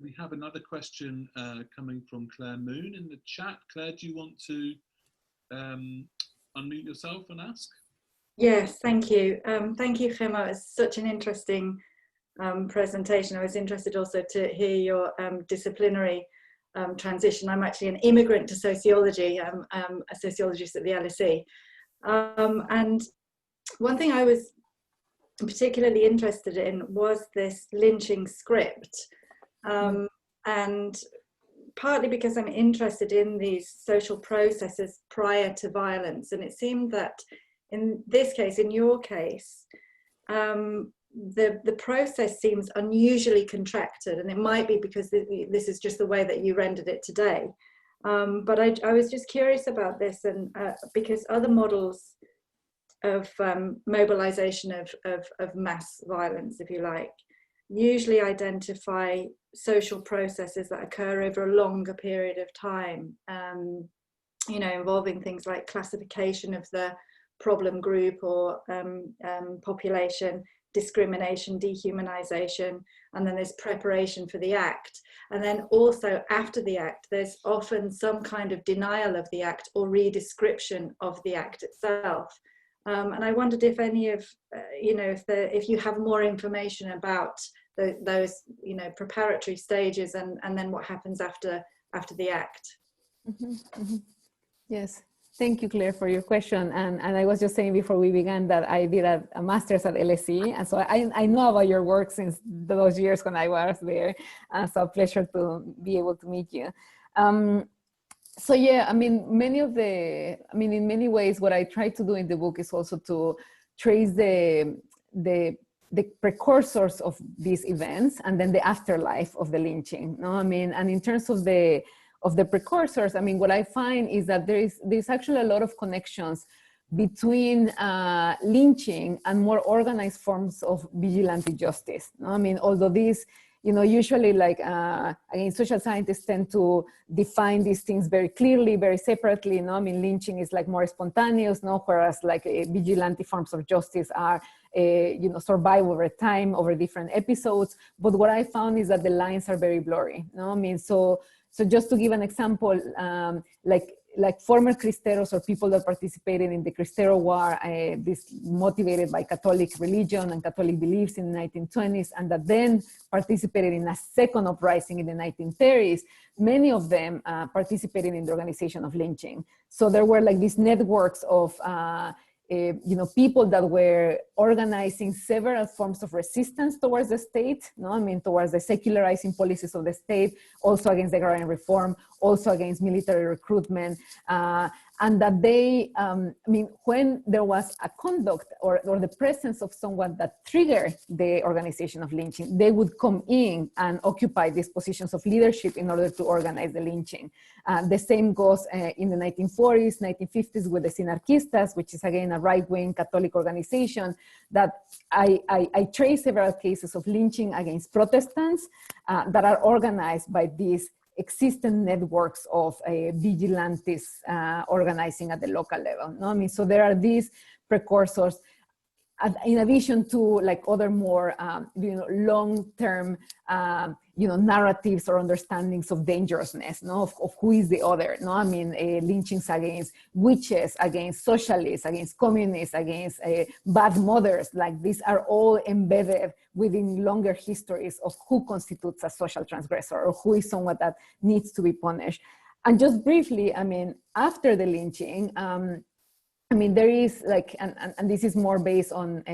[SPEAKER 1] we have another question coming from Claire Moon in the chat. Claire, do you want to unmute yourself and ask?
[SPEAKER 5] Yes, thank you. Thank you, Gema. It's such an interesting presentation. I was interested also to hear your disciplinary transition. I'm actually an immigrant to sociology. I'm a sociologist at the LSE. And one thing I was particularly interested in was this lynching script. And partly because I'm interested in these social processes prior to violence. And it seemed that in this case, in your case, the process seems unusually contracted, and it might be because this is just the way that you rendered it today. But I was just curious about this, and because other models of mobilization of mass violence, if you like, usually identify social processes that occur over a longer period of time, you know, involving things like classification of the problem group or population, discrimination, dehumanization, and then there's preparation for the act. And then also after the act, there's often some kind of denial of the act or redescription of the act itself. And I wondered if any of, you know, if you have more information about those preparatory stages, and then what happens after the act.
[SPEAKER 3] Yes. Thank you, Claire, for your question. And I was just saying before we began that I did a master's at LSE. And so I know about your work since those years when I was there. So a pleasure to be able to meet you. So yeah, I mean, in many ways, what I try to do in the book is also to trace the precursors of these events and then the afterlife of the lynching. No, I mean, and in terms of the precursors, I mean, what I find is that there's actually a lot of connections between lynching and more organized forms of vigilante justice. No? I mean, although these, usually like, again, social scientists tend to define these things very clearly, very separately. No? I mean, lynching is like more spontaneous, no? Whereas like vigilante forms of justice are, survive over time, over different episodes. But what I found is that the lines are very blurry. No? I mean, so just to give an example, like former Cristeros or people that participated in the Cristero War, this motivated by Catholic religion and Catholic beliefs in the 1920s, and that then participated in a second uprising in the 1930s, many of them participated in the organization of lynching. So there were like these networks of people that were organizing several forms of resistance towards the state, no? I mean, towards the secularizing policies of the state, also against agrarian reform, also against military recruitment, and that they, when there was a conduct or the presence of someone that triggered the organization of lynching, they would come in and occupy these positions of leadership in order to organize the lynching. The same goes in the 1940s, 1950s with the Sinarquistas, which is again a right-wing Catholic organization that I trace several cases of lynching against Protestants that are organized by these existent networks of vigilantes organizing at the local level. No? I mean, so there are these precursors in addition to like other more, long-term, narratives or understandings of dangerousness, no, of who is the other. No, I mean, lynchings against witches, against socialists, against communists, against bad mothers. Like these are all embedded within longer histories of who constitutes a social transgressor or who is someone that needs to be punished. And just briefly, I mean, after the lynching, there is like, and this is more based on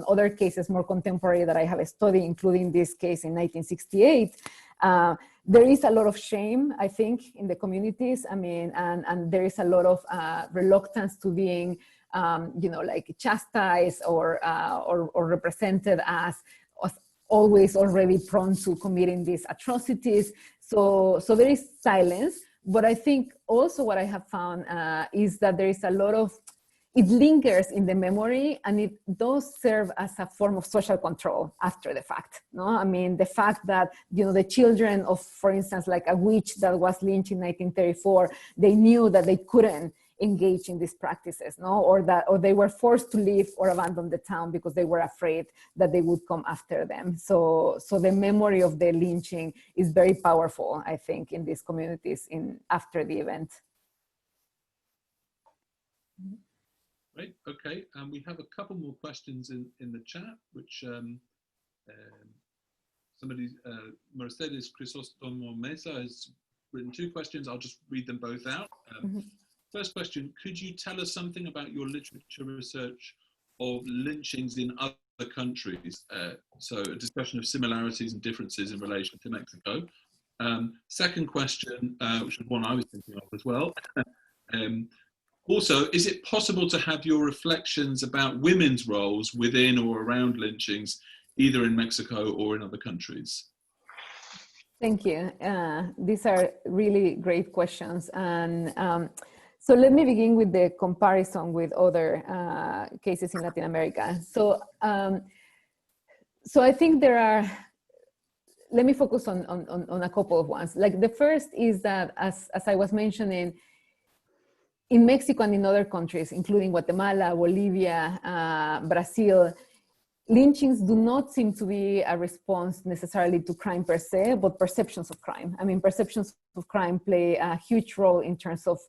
[SPEAKER 3] other cases, more contemporary that I have studied, including this case in 1968. There is a lot of shame, I think, in the communities. I mean, and there is a lot of reluctance to being, like chastised or represented as always already prone to committing these atrocities. So there is silence. But I think also what I have found is that there is a lot of, it lingers in the memory and it does serve as a form of social control after the fact. No, I mean, the fact that, the children of, for instance, like a witch that was lynched in 1934, they knew that they couldn't engage in these practices, no, or they were forced to leave or abandon the town because they were afraid that they would come after them. So the memory of the lynching is very powerful, I think, in these communities after the event.
[SPEAKER 1] Great. Okay, and we have a couple more questions in the chat, which somebody, Mercedes Crisostomo Mesa has written two questions. I'll just read them both out. First question, could you tell us something about your literature research of lynchings in other countries? So a discussion of similarities and differences in relation to Mexico. Second question, which is one I was thinking of as well. Also, is it possible to have your reflections about women's roles within or around lynchings, either in Mexico or in other countries?
[SPEAKER 3] Thank you. These are really great questions. And so let me begin with the comparison with other cases in Latin America. So I think there are, let me focus on a couple of ones. Like the first is that, as I was mentioning, in Mexico and in other countries, including Guatemala, Bolivia, Brazil, lynchings do not seem to be a response necessarily to crime per se, but perceptions of crime. I mean, perceptions of crime play a huge role in terms of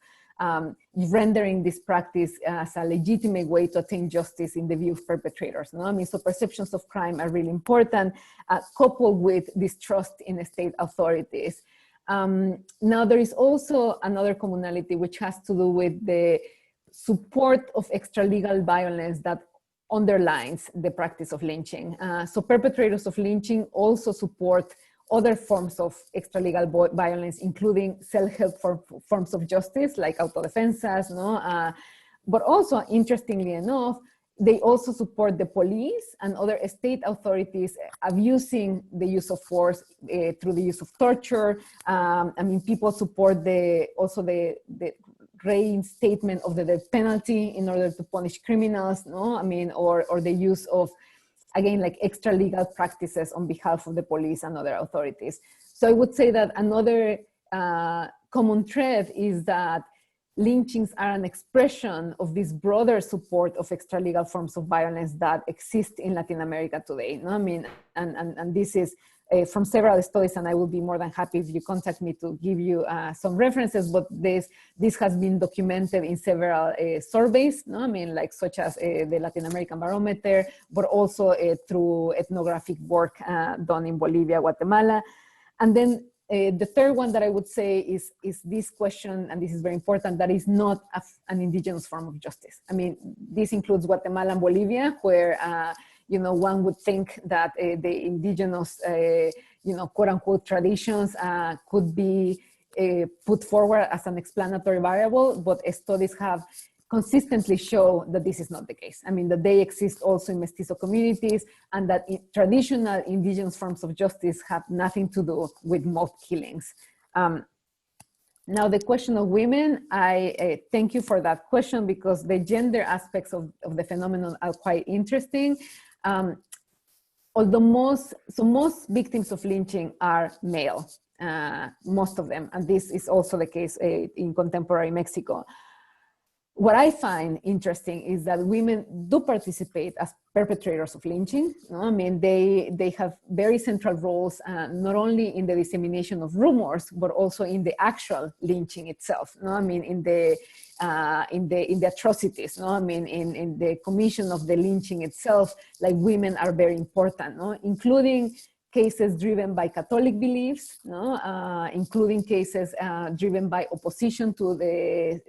[SPEAKER 3] rendering this practice as a legitimate way to attain justice in the view of perpetrators. No? I mean, so perceptions of crime are really important, coupled with distrust in state authorities. Now, there is also another commonality which has to do with the support of extralegal violence that underlines the practice of lynching. So perpetrators of lynching also support other forms of extralegal violence, including self-help forms of justice, like autodefensas, no? But also, interestingly enough, they also support the police and other state authorities abusing the use of force through the use of torture. I mean, people support also the reinstatement of the death penalty in order to punish criminals, no? I mean, or the use of, again, like extra-legal practices on behalf of the police and other authorities. So I would say that another common thread is that lynchings are an expression of this broader support of extra-legal forms of violence that exist in Latin America today. No? I mean, and this is from several studies, and I will be more than happy if you contact me to give you some references, but this has been documented in several surveys, no? I mean, like such as the Latin American Barometer, but also through ethnographic work done in Bolivia, Guatemala. And then the third one that I would say is this question, and this is very important, that is not an indigenous form of justice. I mean, this includes Guatemala and Bolivia, where you know, one would think that the indigenous, you know, quote unquote traditions could be put forward as an explanatory variable, but studies have consistently shown that this is not the case. I mean, that they exist also in mestizo communities, and that traditional indigenous forms of justice have nothing to do with mob killings. Now, the question of women, I thank you for that question, because the gender aspects of the phenomenon are quite interesting. Although most victims of lynching are male, most of them, and this is also the case in contemporary Mexico. What I find interesting is that women do participate as perpetrators of lynching. No? I mean, they have very central roles, not only in the dissemination of rumors, but also in the actual lynching itself. No? I mean, in the atrocities. No? I mean, in the commission of the lynching itself, like, women are very important, no? Including cases driven by Catholic beliefs, no? Including cases driven by opposition to the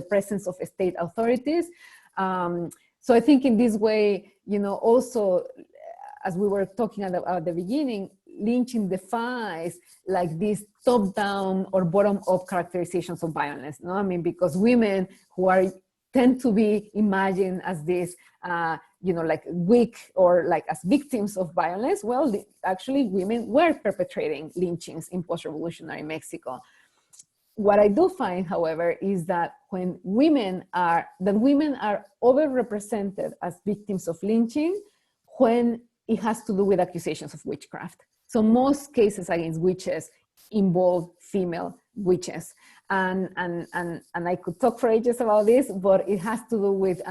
[SPEAKER 3] presence of state authorities. So I think in this way, you know, also, as we were talking at the beginning, lynching defies like these top-down or bottom-up characterizations of violence. No, I mean, because women who tend to be imagined as this, you know, like weak or like as victims of violence. Well, actually, women were perpetrating lynchings in post-revolutionary Mexico. What I do find, however, is that when women are overrepresented as victims of lynching, when it has to do with accusations of witchcraft. So most cases against witches involve female witches. And I could talk for ages about this, but it has to do with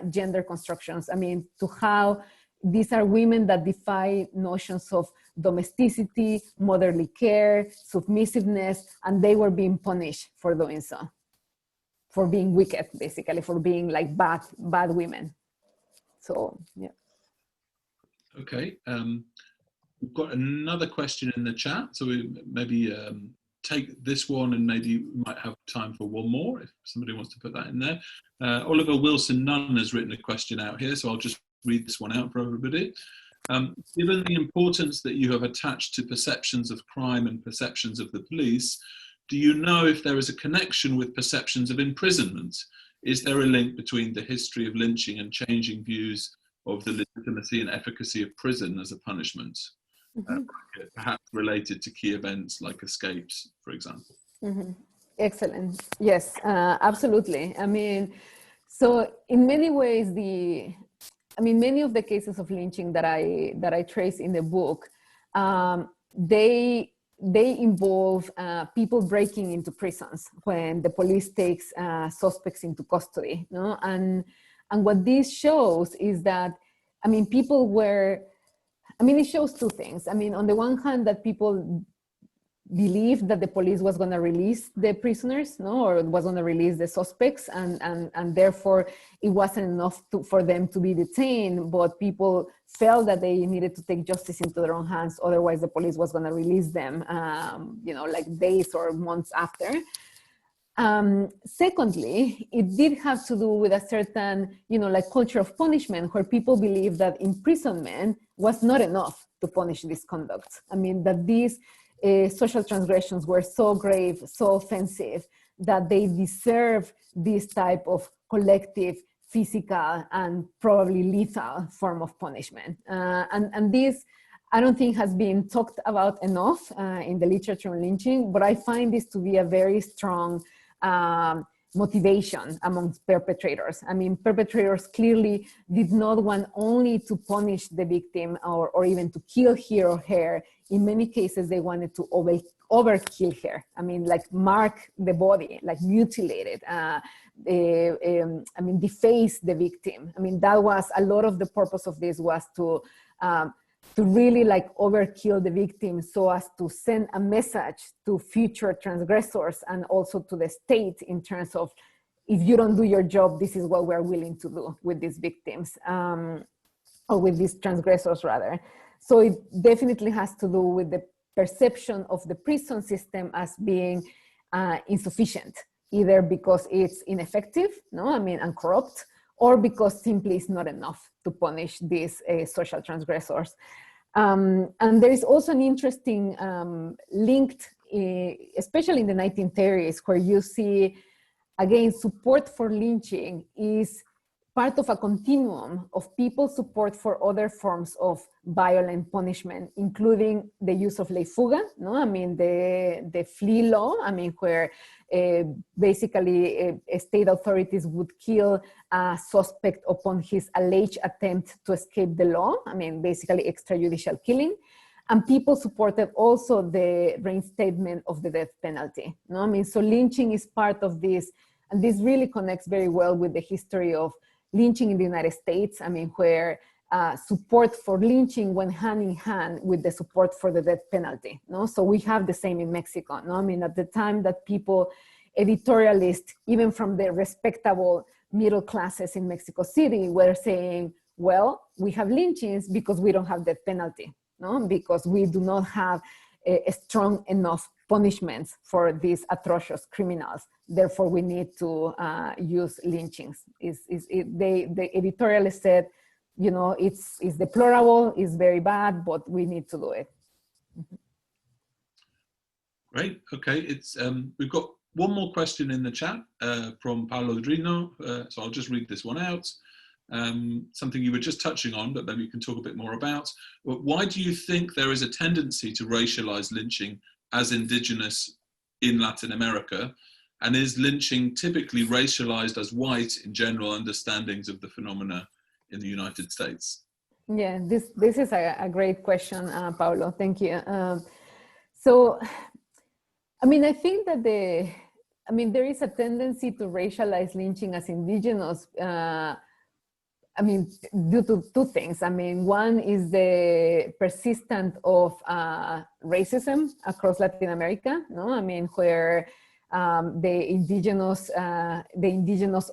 [SPEAKER 3] gender constructions. I mean, to how these are women that defy notions of domesticity, motherly care, submissiveness, and they were being punished for doing so, for being wicked, basically, for being like bad women. So, yeah.
[SPEAKER 1] Okay. We've got another question in the chat, so we maybe take this one, and maybe we might have time for one more if somebody wants to put that in there. Oliver Wilson Nunn has written a question out here, so I'll just read this one out for everybody. Given the importance that you have attached to perceptions of crime and perceptions of the police, do you know if there is a connection with perceptions of imprisonment? Is there a link between the history of lynching and changing views of the legitimacy and efficacy of prison as a punishment? Mm-hmm. Perhaps related to key events like escapes, for example.
[SPEAKER 3] Mm-hmm. Excellent. Yes, absolutely. I mean, so in many ways, many of the cases of lynching that I trace in the book, they involve people breaking into prisons when the police takes suspects into custody. No? And what this shows is that, I mean, it shows two things. I mean, on the one hand, that people believed that the police was going to release the prisoners, no, or was going to release the suspects, and therefore it wasn't enough for them to be detained, but people felt that they needed to take justice into their own hands, otherwise the police was going to release them, like days or months after. Secondly, it did have to do with a certain, like culture of punishment, where people believe that imprisonment was not enough to punish this conduct. I mean, that these social transgressions were so grave, so offensive, that they deserve this type of collective, physical, and probably lethal form of punishment. And this, I don't think, has been talked about enough in the literature on lynching, but I find this to be a very strong motivation amongst perpetrators. I mean, perpetrators clearly did not want only to punish the victim or even to kill her or her. In many cases, they wanted to overkill her. I mean, like mark the body, like mutilate it. Deface the victim. I mean, that was a lot of the purpose of this, was to really like overkill the victim so as to send a message to future transgressors and also to the state in terms of, if you don't do your job, this is what we're willing to do with these victims, or with these transgressors rather. So it definitely has to do with the perception of the prison system as being insufficient, either because it's ineffective, and corrupt, or because simply it's not enough to punish these social transgressors. And there is also an interesting linked, especially in the 1930s, where you see, again, support for lynching is part of a continuum of people's support for other forms of violent punishment, including the use of ley fuga, the flea law, where basically state authorities would kill a suspect upon his alleged attempt to escape the law, basically extrajudicial killing. And people supported also the reinstatement of the death penalty. So lynching is part of this, and this really connects very well with the history of lynching in the United States, where support for lynching went hand in hand with the support for the death penalty. So we have the same in Mexico. At the time that people, editorialists, even from the respectable middle classes in Mexico City, were saying, well, we have lynchings because we don't have death penalty, because we do not have a strong enough punishments for these atrocious criminals. Therefore, we need to use lynchings. The editorialists said, it's deplorable, it's very bad, but we need to do it.
[SPEAKER 1] Great. Okay, we've got one more question in the chat from Paulo Drino, so I'll just read this one out. Something you were just touching on, but maybe you can talk a bit more about. Why do you think there is a tendency to racialize lynching as indigenous in Latin America? And is lynching typically racialized as white in general understandings of the phenomena in the United States?
[SPEAKER 3] Yeah, this is a great question, Paulo. Thank you. So, I think that there is a tendency to racialize lynching as indigenous, due to two things. One is the persistence of racism across Latin America, where the indigenous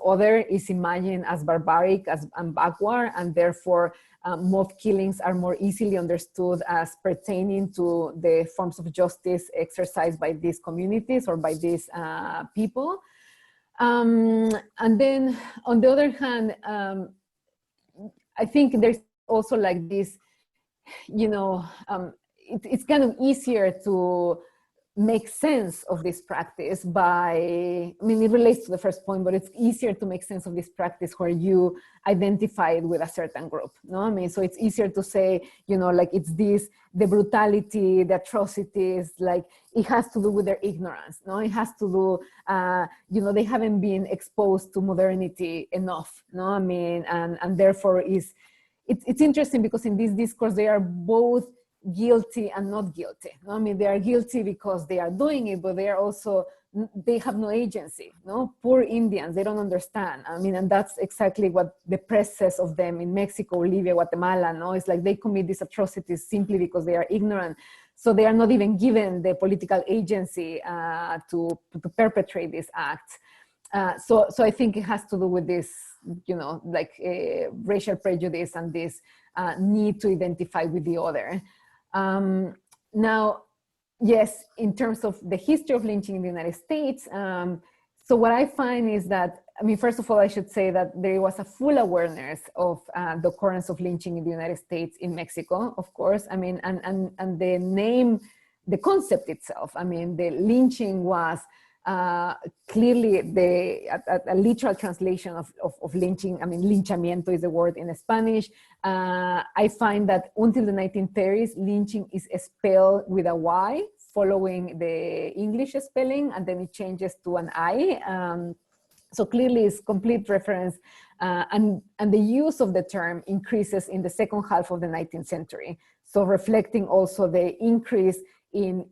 [SPEAKER 3] other is imagined as barbaric and backward, and therefore mob killings are more easily understood as pertaining to the forms of justice exercised by these communities or by these people. And then on the other hand, I think there's also like this, it's kind of easier to make sense of this practice by, it relates to the first point, but it's easier to make sense of this practice where you identify it with a certain group, so it's easier to say, it's this, the brutality, the atrocities, like it has to do with their ignorance, it has to do, they haven't been exposed to modernity enough, and therefore it's interesting because in this discourse, they are both guilty and not guilty. They are guilty because they are doing it, but they are also, they have no agency. Poor Indians, they don't understand. And that's exactly what the press says of them in Mexico, Bolivia, Guatemala. It's like they commit these atrocities simply because they are ignorant. So they are not even given the political agency to perpetrate these acts. So I think it has to do with this, you know, like racial prejudice and this need to identify with the other. Now, yes, in terms of the history of lynching in the United States, so what I find is that, I mean, first of all, I should say that there was a full awareness of the occurrence of lynching in the United States, in Mexico, of course. I mean, and the name, the concept itself, I mean, the lynching was clearly a literal translation of lynching. I mean, linchamiento is the word in Spanish. I find that until the 1930s, lynching is spelled with a Y, following the English spelling, and then it changes to an I. So clearly it's complete reference, and the use of the term increases in the second half of the 19th century. So reflecting also the increase in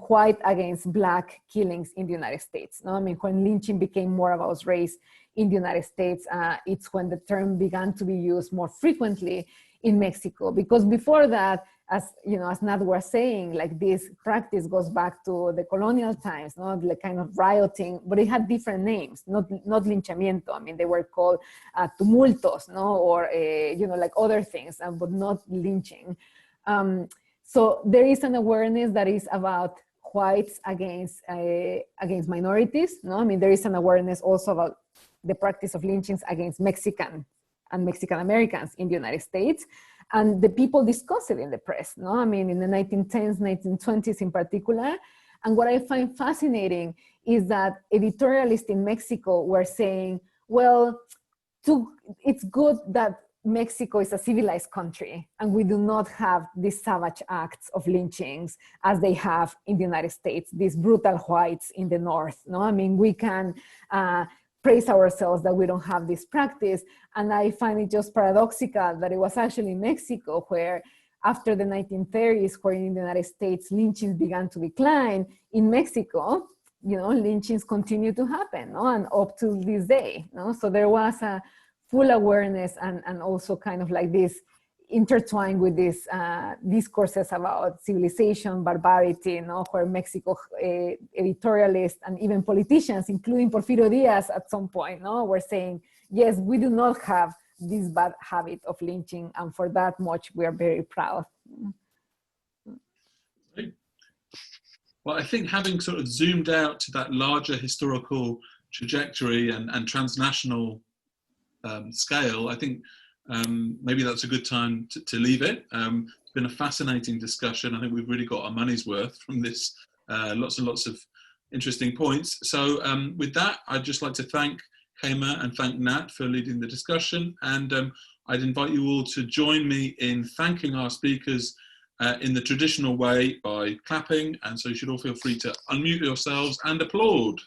[SPEAKER 3] white against black killings in the United States. No? I mean, when lynching became more about race in the United States, it's when the term began to be used more frequently in Mexico, because before that, as you know, as Nat was saying, like this practice goes back to the colonial times, not the kind of rioting, but it had different names, not linchamiento. I mean, they were called tumultos, no, or you know, like other things, but not lynching. So there is an awareness that is about whites against minorities. No, I mean, there is an awareness also about the practice of lynchings against Mexican and Mexican Americans in the United States. And the people discuss it in the press, no? I mean, in the 1910s, 1920s in particular. And what I find fascinating is that editorialists in Mexico were saying, well, it's good that Mexico is a civilized country and we do not have these savage acts of lynchings as they have in the United States, these brutal whites in the North, no? I mean, we can praise ourselves that we don't have this practice. And I find it just paradoxical that it was actually Mexico where after the 1930s, where in the United States lynchings began to decline, in Mexico, you know, lynchings continue to happen, no? And up to this day, no? So there was a full awareness and also kind of like this intertwined with these discourses about civilization, barbarity, you know, where Mexico editorialists and even politicians, including Porfirio Diaz at some point, no, were saying, yes, we do not have this bad habit of lynching, and for that much we are very proud.
[SPEAKER 1] Well, I think having sort of zoomed out to that larger historical trajectory and transnational scale, I think maybe that's a good time to leave it. It's been a fascinating discussion. I think we've really got our money's worth from this, lots and lots of interesting points. So with that, I'd just like to thank Gema and thank Nat for leading the discussion. And I'd invite you all to join me in thanking our speakers in the traditional way by clapping. And so you should all feel free to unmute yourselves and applaud.